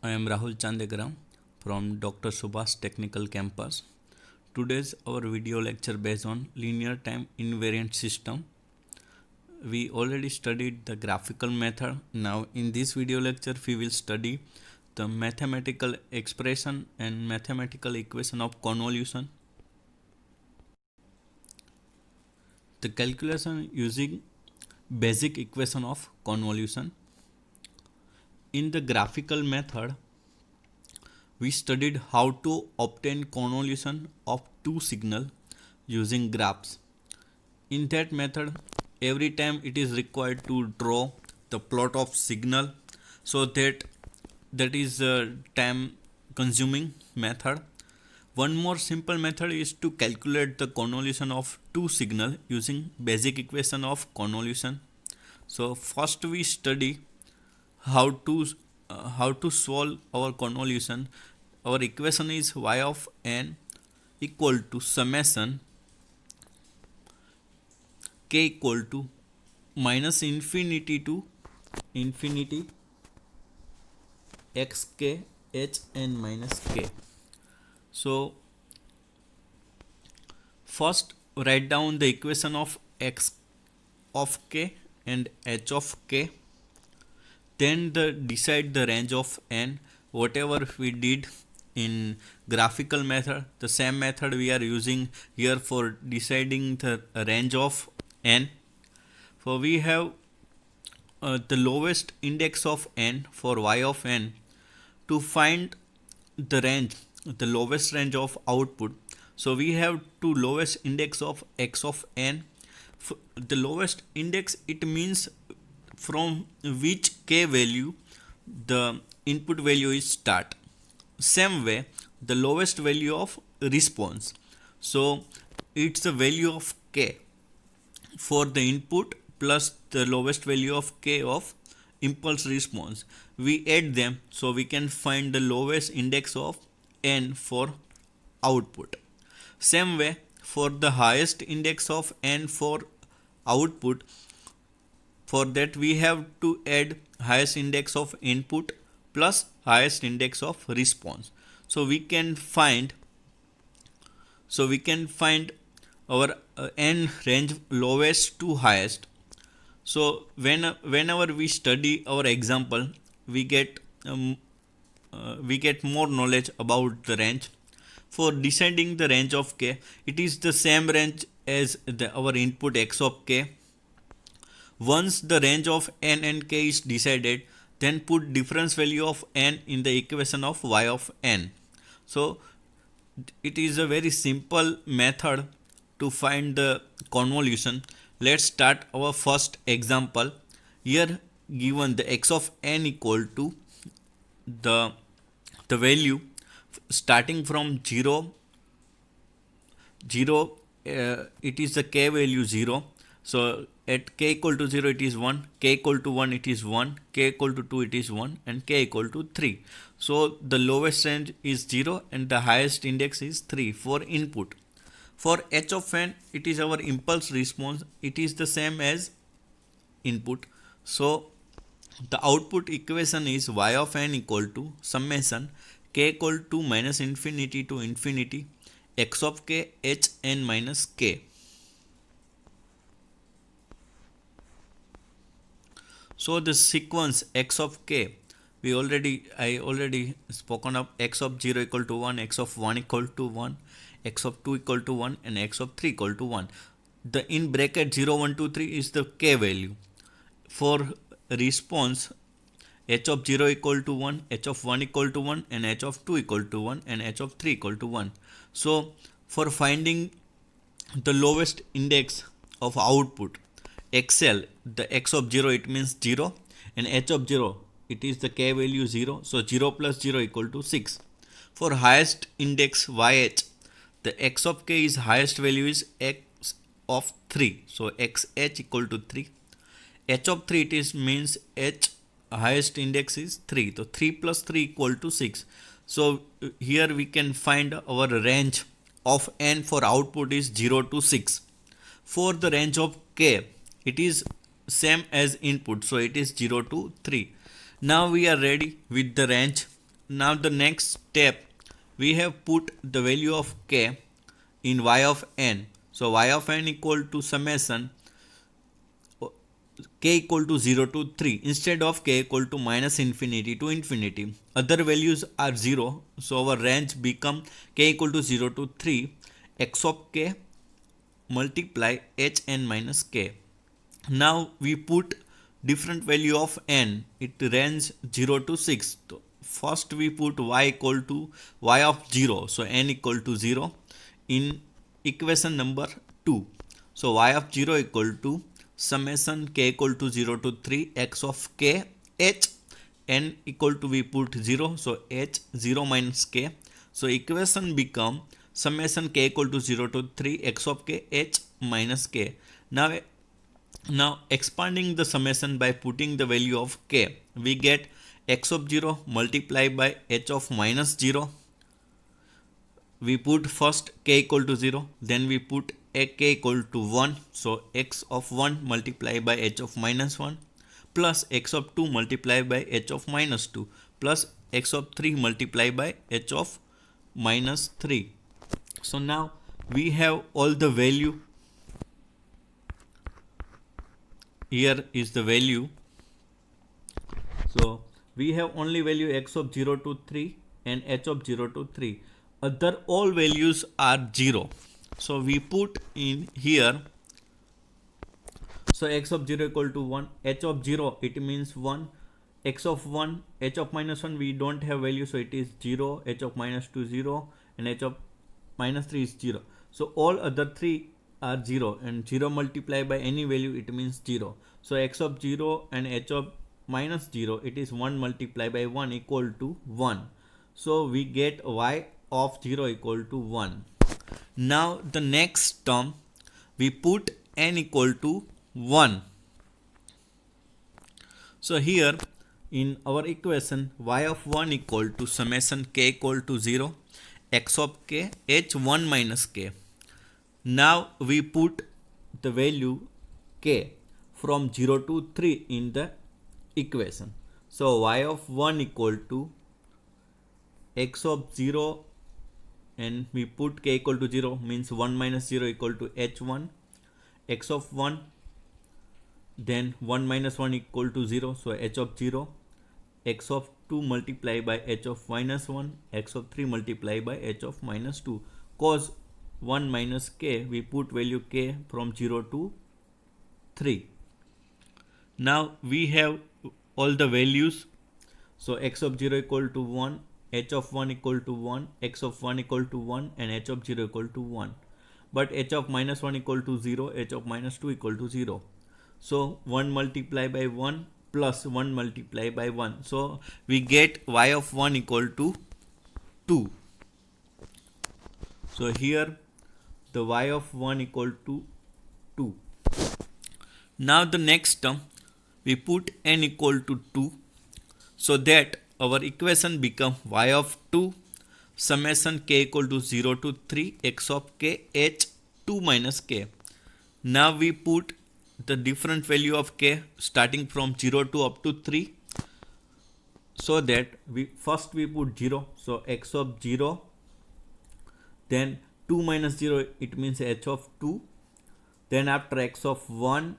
I am Rahul Chandegram from Dr. Subhash Technical Campus. Today's our video lecture based on linear time invariant system. We already studied the graphical method. Now in this video lecture we will study the mathematical expression and mathematical equation of convolution. The calculation using basic equation of convolution. In the graphical method, we studied how to obtain convolution of two signals using graphs. In that method, every time it is required to draw the plot of signal, so that is a time consuming method. One more simple method is to calculate the convolution of two signals using basic equation of convolution. So first we study how to solve our convolution. Our equation is y of n equal to summation k equal to minus infinity to infinity xk h n minus k. So first write down the equation of x of k and h of k. Then decide the range of n. Whatever we did in graphical method, the same method we are using here for deciding the range of n. For we have the lowest index of n for y of n. To find the range, the lowest range of output, so we have two lowest index of x of n. The lowest index, it means from which k value the input value is start. Same way, the lowest value of response, so it's the value of k for the input plus the lowest value of k of impulse response. We add them, so we can find the lowest index of n for output. Same way, for the highest index of n for output, for that we have to add highest index of input plus highest index of response. So we can find our n range lowest to highest. So whenever we study our example, we get more knowledge about the range. For deciding the range of k, it is the same range as our input x of k. Once the range of n and k is decided, then put difference value of n in the equation of y of n. So it is a very simple method to find the convolution. Let's start our first example. Here given the x of n equal to the value starting from 0, it is the k value 0. So at k equal to 0 it is 1, k equal to 1 it is 1, k equal to 2 it is 1, and k equal to 3. So the lowest range is 0 and the highest index is 3 for input. For h of n, it is our impulse response. It is the same as input. So the output equation is y of n equal to summation k equal to minus infinity to infinity x of k h n minus k. So the sequence x of k, I already spoken of x of 0 equal to 1, x of 1 equal to 1, x of 2 equal to 1, and x of 3 equal to 1. The in bracket 0, 1, 2, 3 is the k value. For response, h of 0 equal to 1, h of 1 equal to 1, and h of 2 equal to 1, and h of 3 equal to 1. So for finding the lowest index of output, xl, the x of 0 it means 0, and h of 0 it is the k value 0, so 0 plus 0 equal to 6. For highest index yh, the x of k is highest value is x of 3, so xh equal to 3. h of 3 it is means h highest index is 3, so 3 plus 3 equal to 6. So here we can find our range of n for output is 0 to 6. For the range of k, it is same as input, so it is 0 to 3. Now we are ready with the range now the next step, we have put the value of k in y of n. So y of n equal to summation k equal to 0 to 3 instead of k equal to minus infinity to infinity. Other values are 0, so our range become k equal to 0 to 3 x of k multiply h n minus k. Now we put different value of n, it range 0 to 6. So first we put y equal to y of 0, so n equal to 0 in equation number 2. So y of 0 equal to summation k equal to 0 to 3 x of k h, n equal to we put 0, so h 0 minus k. So equation become summation k equal to 0 to 3 x of k h minus k. Now expanding the summation by putting the value of k, we get x of 0 multiplied by h of minus 0. We put first k equal to 0, then we put a k equal to 1, so x of 1 multiplied by h of minus 1 plus x of 2 multiplied by h of minus 2 plus x of 3 multiplied by h of minus 3. So now we have all the value. Here is the value. So we have only value x of 0 to 3 and h of 0 to 3. Other all values are 0. So we put in here. So x of 0 equal to 1, h of 0 it means 1, x of 1, h of minus 1 we don't have value, so it is 0, h of minus 2 0 and h of minus 3 is 0. So all other 3 are 0 and 0 multiplied by any value it means 0. So x of 0 and h of minus 0 it is 1 multiplied by 1 equal to 1. So we get y of 0 equal to 1. Now the next term we put n equal to 1. So here in our equation y of 1 equal to summation k equal to 0 x of k h 1 minus k. Now we put the value k from 0 to 3 in the equation. So y of 1 equal to x of 0 and we put k equal to 0 means 1 minus 0 equal to h1, x of 1, then 1 minus 1 equal to 0, so h of 0, x of 2 multiplied by h of minus 1, x of 3 multiplied by h of minus 2. Cos 1 minus k, we put value k from 0 to 3. Now we have all the values. So x of 0 equal to 1, h of 1 equal to 1, x of 1 equal to 1 and h of 0 equal to 1. But h of minus 1 equal to 0, h of minus 2 equal to 0. So 1 multiplied by 1 plus 1 multiplied by 1. So we get y of 1 equal to 2. So here the y of 1 equal to 2. Now the next term we put n equal to 2, so that our equation become y of 2 summation k equal to 0 to 3 x of k h 2 minus k. Now we put the different value of k starting from 0 to up to 3, so that we first we put 0, so x of 0, then 2 minus 0 it means h of 2, then after x of 1,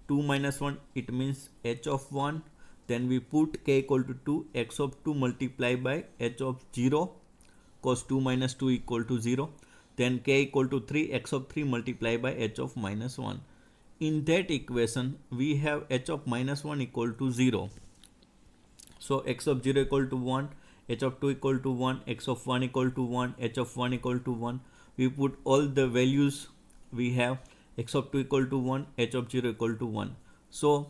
2 minus 1 it means h of 1, then we put k equal to 2, x of 2 multiplied by h of 0, cos 2 minus 2 equal to 0, then k equal to 3, x of 3 multiplied by h of minus 1. In that equation we have h of minus 1 equal to 0. So x of 0 equal to 1, h of 2 equal to 1, x of 1 equal to 1, h of 1 equal to 1. We put all the values we have, x of 2 equal to 1, h of 0 equal to 1. So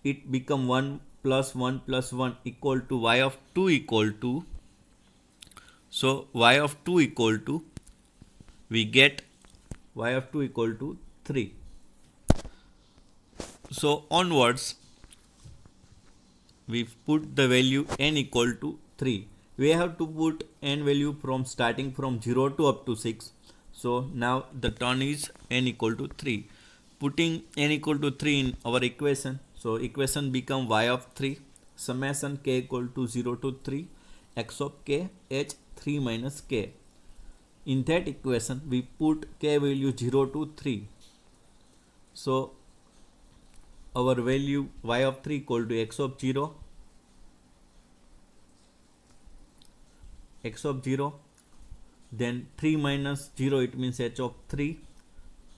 it become 1 plus 1 plus 1 equal to y of 2 equal to, so y of 2 equal to, we get y of 2 equal to 3. So onwards we put the value n equal to 3. We have to put n value from starting from 0 to up to 6. So now the turn is n equal to 3. Putting n equal to 3 in our equation, so equation become y of 3 summation k equal to 0 to 3 x of k h 3 minus k. In that equation we put k value 0 to 3. So our value y of 3 equal to x of 0, then 3 minus 0 it means h of 3,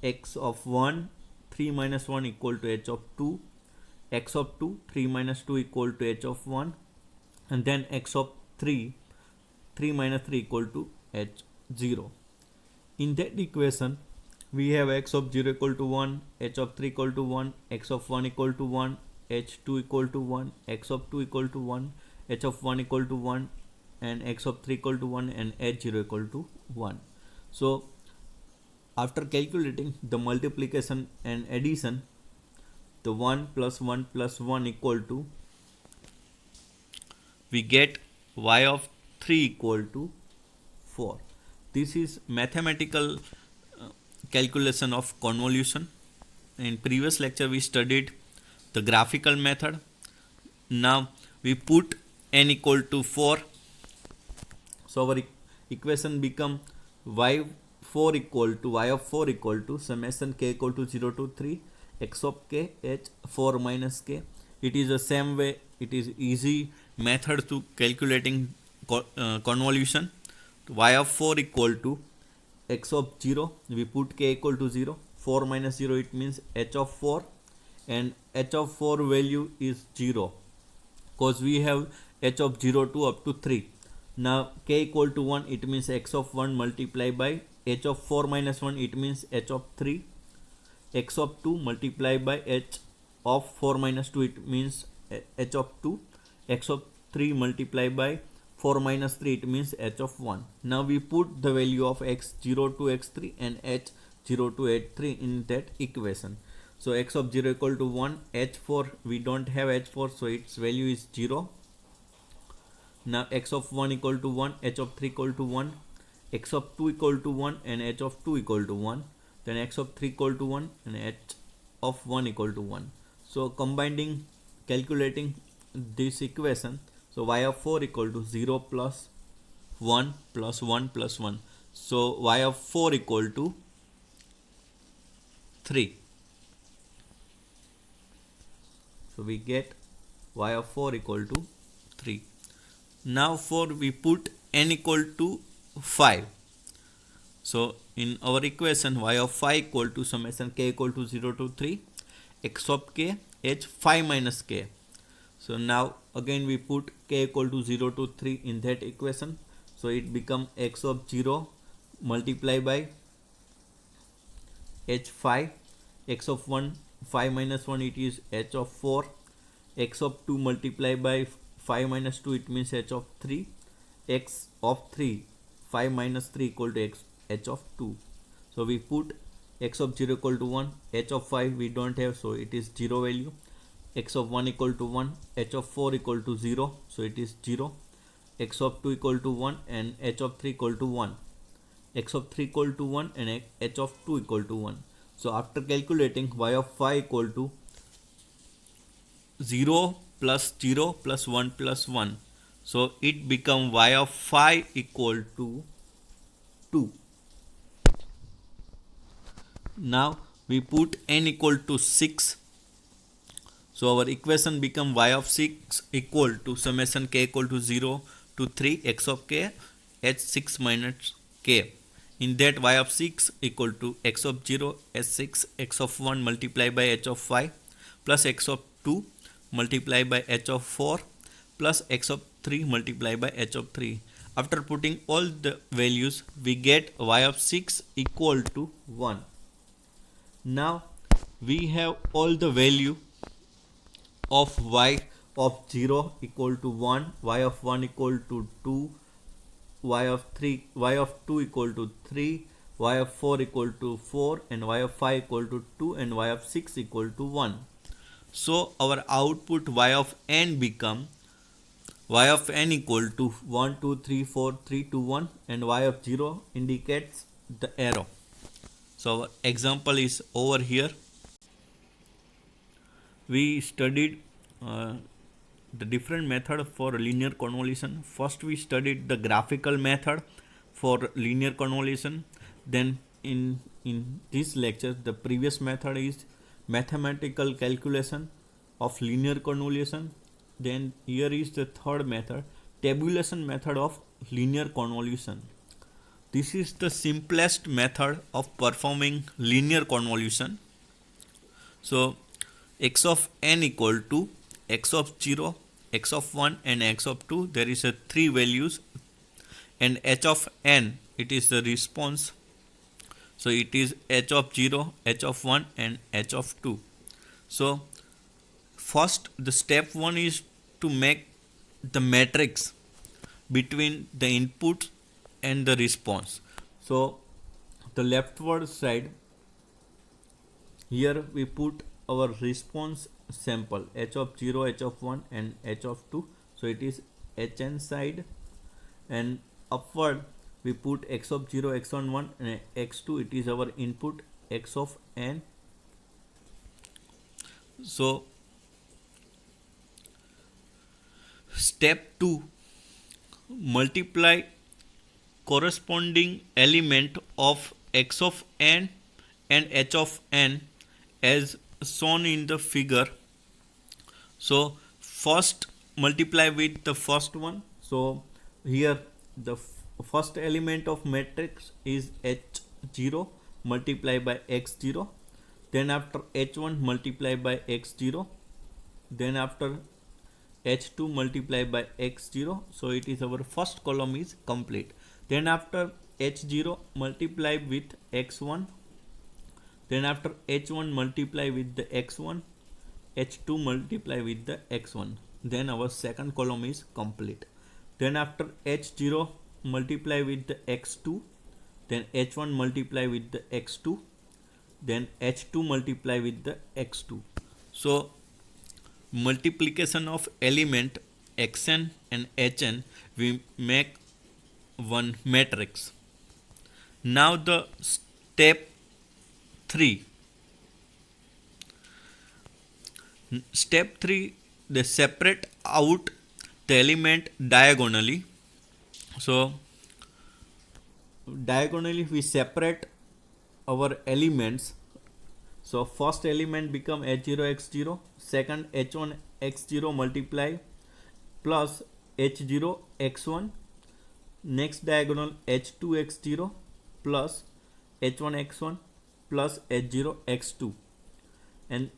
x of 1, 3 minus 1 equal to h of 2, x of 2, 3 minus 2 equal to h of 1, and then x of 3, 3 minus 3 equal to h 0. In that equation we have x of 0 equal to 1, h of 3 equal to 1, x of 1 equal to 1, h2 equal to 1, x of 2 equal to 1, h of 1 equal to 1, and x of 3 equal to 1, and h0 equal to 1. So after calculating the multiplication and addition, the 1 plus 1 plus 1 equal to, we get y of 3 equal to 4. This is mathematical calculation of convolution. In previous lecture we studied the graphical method. Now we put n equal to 4. So our equation become y4 equal to summation k equal to 0 to 3 x of k h 4 minus k. It is the same way, it is easy method to calculating convolution. Y of 4 equal to x of 0, we put k equal to 0, 4 minus 0 it means h of 4, and h of 4 value is 0 because we have h of 0 to up to 3. Now k equal to 1 it means x of 1 multiplied by h of 4 minus 1 it means h of 3, x of 2 multiplied by h of 4 minus 2 it means h of 2, x of 3 multiplied by 4 minus 3 it means h of 1. Now we put the value of x0 to x3 and h0 to h3 in that equation. So x of 0 equal to 1, h4 we don't have h4 so its value is 0. Now x of 1 equal to 1, h of 3 equal to 1, x of 2 equal to 1 and h of 2 equal to 1, then x of 3 equal to 1 and h of 1 equal to 1. So combining, calculating this equation, so y of 4 equal to 0 plus 1 plus 1 plus 1. So y of 4 equal to 3. So we get y of 4 equal to 3. Now for we put n equal to 5. So in our equation y of 5 equal to summation k equal to 0 to 3 x of k h 5 minus k. So now again we put k equal to 0 to 3 in that equation. So it become x of 0 multiplied by h5, x of 1 5 minus 1 it is h of 4, x of 2 multiplied by 5 minus 2 it means h of 3, x of 3 5 minus 3 equal to h of 2. So we put x of 0 equal to 1, h of 5 we don't have so it is 0 value, x of 1 equal to 1, h of 4 equal to 0 so it is 0, x of 2 equal to 1 and h of 3 equal to 1, x of 3 equal to 1 and h of 2 equal to 1. So after calculating y of 5 equal to 0 plus 0 plus 1 plus 1. So it become y of 5 equal to 2. Now we put n equal to 6. So our equation become y of 6 equal to summation k equal to 0 to 3 x of k h6 minus k. In that y of 6 equal to x of 0 h6 x of 1 multiplied by h of 5 plus x of 2 multiplied by h of 4 plus x of 3 multiplied by h of 3. After putting all the values we get y of 6 equal to 1. Now we have all the value of y of 0 equal to 1, y of 1 equal to 2, y of 2 equal to 3, y of 4 equal to 4 and y of 5 equal to 2 and y of 6 equal to 1. So our output y of n become y of n equal to 1 2 3 4 3 2 1 and y of 0 indicates the arrow. So our example is over here. We studied the different method for linear convolution. First we studied the graphical method for linear convolution. Then in this lecture the previous method is mathematical calculation of linear convolution. Then here is the third method, tabulation method of linear convolution. This is the simplest method of performing linear convolution. So x of n equal to x of 0, x of 1 and x of 2. There is a 3 values, and h of n, it is the response. So it is h of 0, h of 1 and h of 2. So first the step 1 is to make the matrix between the input and the response. So the leftward side, here we put our response sample h of 0, h of 1 and h of 2. So it is hn side, and upward we put x of 0, x on 1 and x2, it is our input x of n. So step 2, multiply corresponding element of x of n and h of n as shown in the figure. So first multiply with the first one. So here the first element of matrix is h0 multiply by x0. Then after h1 multiply by x0. Then after h2 multiply by x0. So it is our first column is complete. Then after h0 multiply with x1. Then after h1 multiply with the x1, h2 multiply with the x1. Then our second column is complete. Then after h0 multiply with the x2, then h1 multiply with the x2, then h2 multiply with the x2. So multiplication of element xn and hn, we make one matrix. Now the step 3. Step 3, they separate out the element diagonally. So diagonally we separate our elements. So first element become h0 x0, second h1 x0 multiply plus h0 x1, next diagonal h2 x0 plus h1 x1 plus h0 x2, and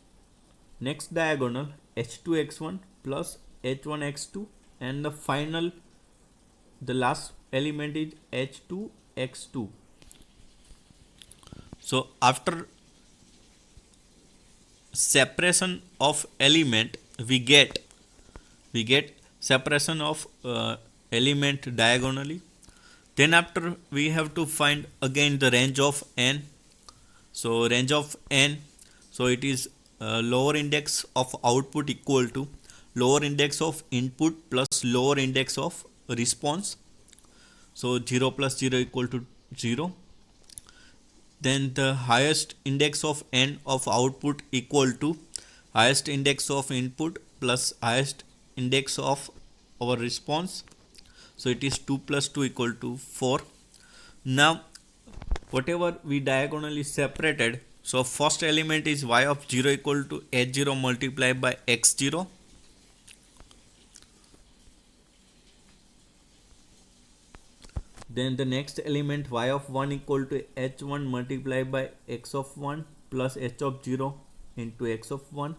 next diagonal h2 x1 plus h1 x2, and the final, the last element is h2 x2. So after separation of element, we get separation of element diagonally. Then after we have to find again the range of n. So range of n, so it is lower index of output equal to lower index of input plus lower index of response. So 0 plus 0 equal to 0. Then the highest index of n of output equal to highest index of input plus highest index of our response. So it is 2 plus 2 equal to 4. Now whatever we diagonally separated, so first element is y of 0 equal to h0 multiplied by x0. Then the next element y of 1 equal to h1 multiplied by x of 1 plus h of 0 into x of 1.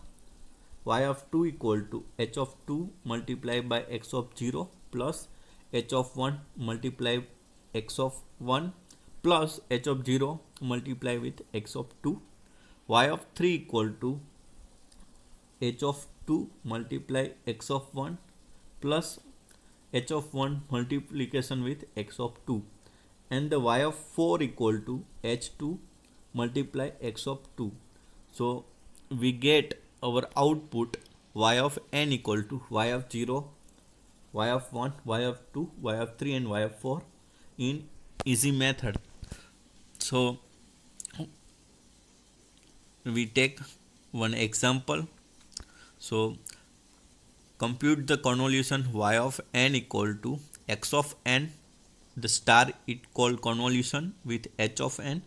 Y of 2 equal to h of 2 multiplied by x of 0 plus h of 1 multiplied x of 1 plus h of 0 multiplied with x of 2. Y of 3 equal to h of 2 multiply x of 1 plus h of 1 multiplication with x of 2, and the y of 4 equal to h2 multiply x of 2. So we get our output y of n equal to y of 0, y of 1, y of 2, y of 3 and y of 4 in easy method. So we take one example. So compute the convolution y of n equal to x of n, the star it called convolution with h of n,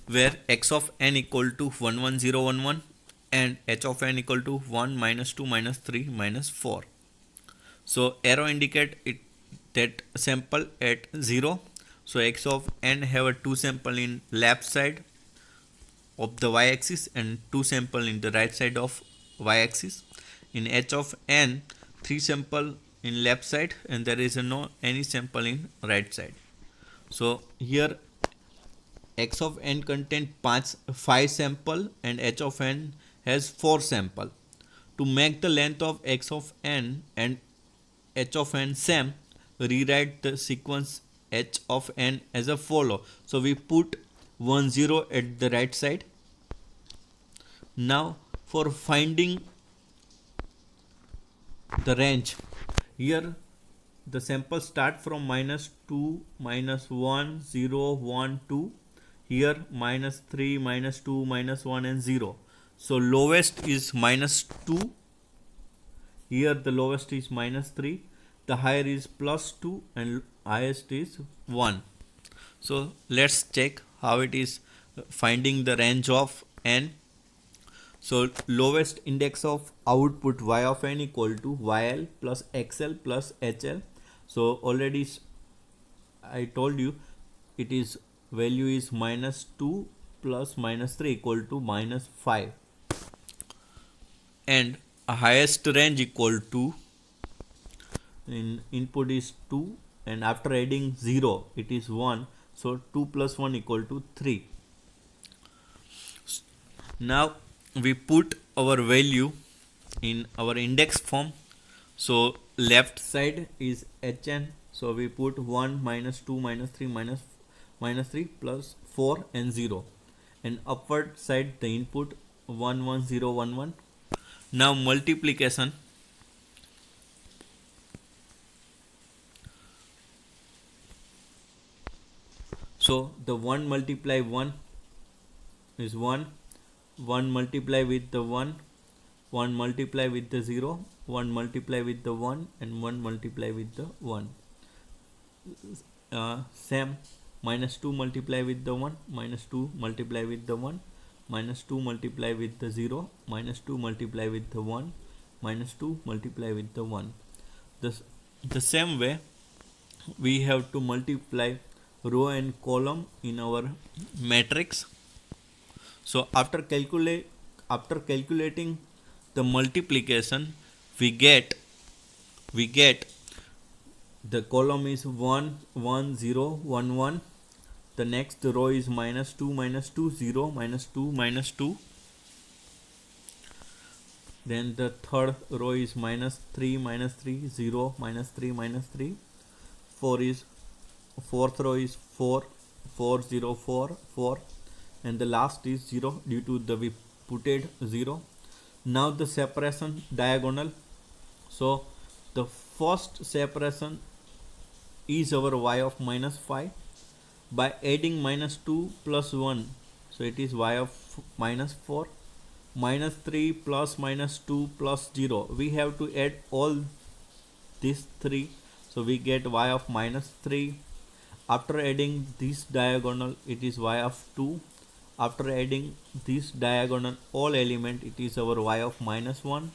where x of n equal to 1 1 0 1 1 and h of n equal to 1 minus 2 minus 3 minus 4. So arrow indicate it that sample at 0. So x of n have a 2 sample in left side of the y-axis and 2 sample in the right side of y-axis. In h of n, 3 sample in left side and there is no any sample in right side. So here x of n contain 5 sample and h of n has 4 sample. To make the length of x of n and h of n same, rewrite the sequence h of n as a follow. So we put 1 0 at the right side. Now for finding the range, here the sample start from minus 2 minus 1 0 1 2, here minus 3 minus 2 minus 1 and 0. So lowest is minus 2, here the lowest is minus 3, the higher is plus 2 and highest is 1. So let's check how it is finding the range of n. So lowest index of output y of n equal to yl plus xl plus hl. So already I told you it is value is minus 2 plus minus 3 equal to minus 5, and highest range equal to in input is 2 and after adding 0 it is 1. So 2 plus 1 equal to 3. Now we put our value in our index form. So left side is hn, so we put 1 minus 2 minus 3 minus 3 plus 4 and 0, and upward side the input 1 1 0 1 1. Now multiplication. So the 1 multiply 1 is 1, 1 multiply with the 1, 1 multiply with the 0, 1 multiply with the 1 and 1 multiply with the 1. Same, minus 2 multiply with the 1, minus 2 multiply with the 1, minus 2 multiply with the 0, minus 2 multiply with the 1, minus 2 multiply with the 1. The same way we have to multiply row and column in our matrix. So after calculating the multiplication, we get the column is 1 1 0 1 1, the next row is minus 2 0 minus 2 minus 2, then the third row is minus 3 0 minus 3 minus 3, fourth row is 4 4 0 4 4, and the last is 0 due to the we putted 0. Now the separation diagonal. So the first separation is our y of minus 5 by adding minus 2 plus 1, so it is y of minus 4, minus 3 plus minus 2 plus 0. We have to add all these 3, so we get y of minus 3. After adding this diagonal it is y of 2. After adding this diagonal all element it is our y of minus 1.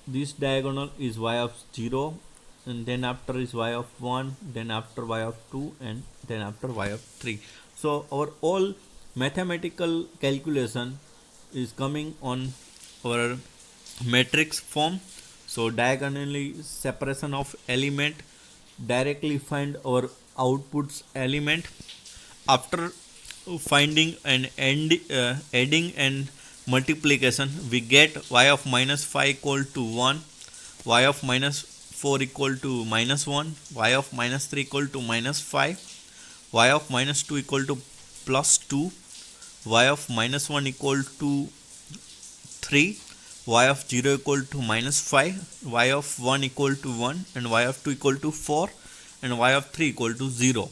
This diagonal is y of 0, and then after is y of 1, then after y of 2, and then after y of 3. So our all mathematical calculation is coming on our matrix form. So diagonally separation of element, directly find our outputs element. After finding and adding and multiplication, we get y of minus 5 equal to 1, y of minus 4 equal to minus 1, y of minus 3 equal to minus 5, y of minus 2 equal to plus 2, y of minus 1 equal to 3, y of 0 equal to minus 5, y of 1 equal to 1, and y of 2 equal to 4, and y of 3 equal to 0.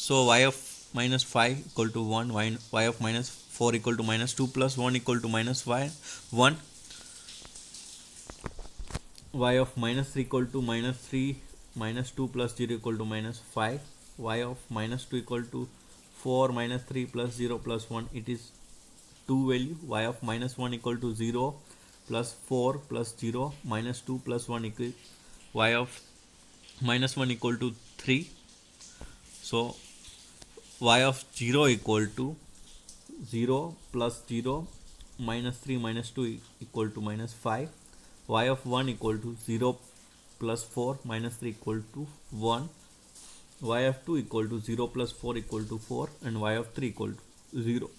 So y of minus 5 equal to 1, y of minus 4 equal to minus 2 plus 1 equal to minus y 1, y of minus 3 equal to minus 3 minus 2 plus 0 equal to minus 5, y of minus 2 equal to 4 minus 3 plus 0 plus 1, it is 2 value, y of minus 1 equal to 0 plus 4 plus 0 minus 2 plus 1 equal y of minus 1 equal to 3. So y of 0 equal to 0 plus 0 minus 3 minus 2 equal to minus 5, y of 1 equal to 0 plus 4 minus 3 equal to 1, y of 2 equal to 0 plus 4 equal to 4, and y of 3 equal to 0.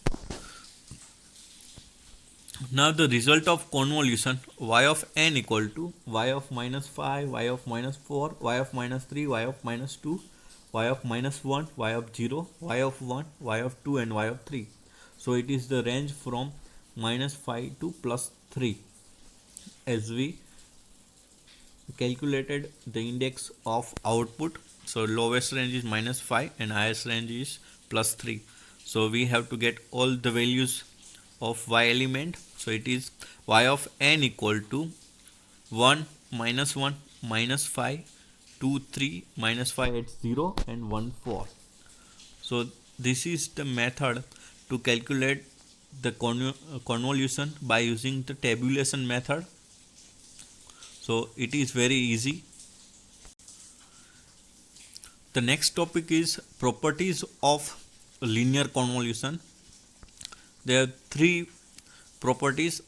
Now the result of convolution, y of n equal to y of minus 5, y of minus 4, y of minus 3, y of minus 2, y of minus 1, y of 0, y of 1, y of 2, and y of 3. So it is the range from minus 5 to plus 3, as we calculated the index of output. So lowest range is minus 5 and highest range is plus 3. So we have to get all the values of y element. So it is y of n equal to 1 minus 1 minus 5 2 3 minus 5 at 0 and 1 4. So this is the method to calculate the convolution by using the tabulation method. So it is very easy. The next topic is properties of linear convolution. There are three properties: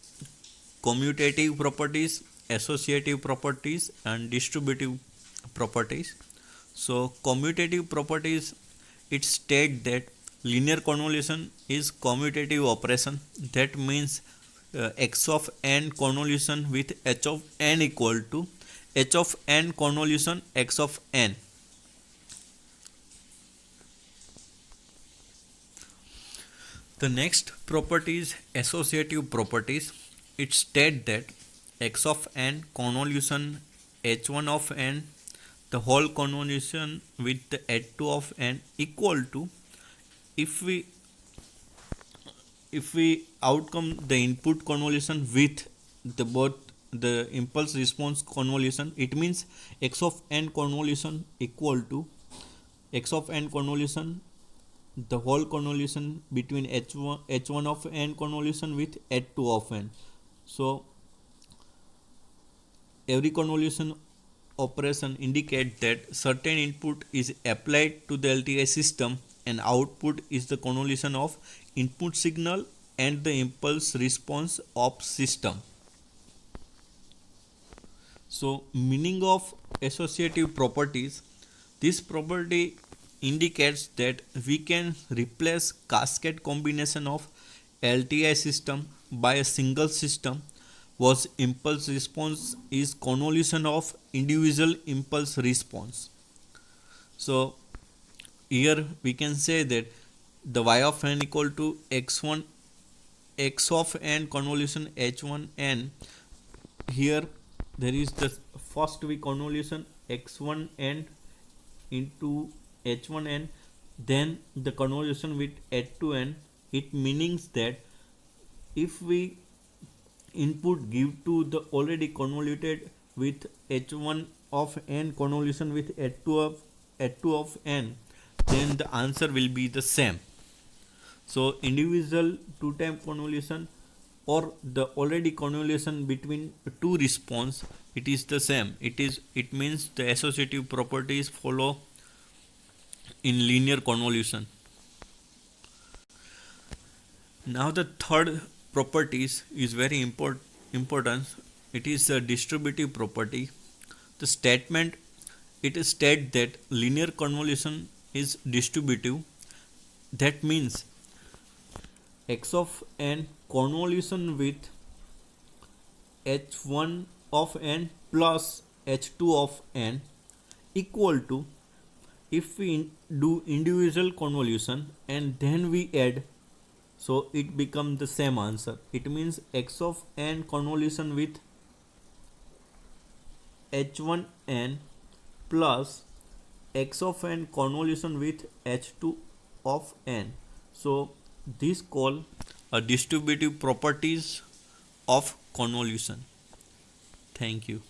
commutative properties, associative properties, and distributive properties. So commutative properties, it states that linear convolution is commutative operation. That means x of n convolution with h of n equal to h of n convolution x of n. The next property is associative properties. It states that x of n convolution h1 of n, the whole convolution with the h2 of n equal to, if we outcome the input convolution with the both the impulse response convolution, it means x of n convolution equal to x of n convolution, the whole convolution between h1 of n convolution with h2 of n. So every convolution operation indicates that certain input is applied to the LTI system and output is the convolution of input signal and the impulse response of system. So meaning of associative properties, this property indicates that we can replace cascade combination of LTI system by a single system whose impulse response is convolution of individual impulse response. So here we can say that the y of n equal to x1 x of n convolution h1 n. Here there is the first we convolution x1 n into h1 n, then the convolution with h2 n. It means that if we input give to the already convoluted with h1 of n convolution with h2 of n, then the answer will be the same. So individual two time convolution or the already convolution between two response, it is the same. It means the associative properties follow in linear convolution. Now the third properties is very important. It is a distributive property. The statement, it states that linear convolution is distributive. That means x of n convolution with h1 of n plus h2 of n equal to, if we do individual convolution and then we add, so it becomes the same answer. It means x of n convolution with h1 n plus x of n convolution with h2 of n. So this call a distributive properties of convolution. Thank you.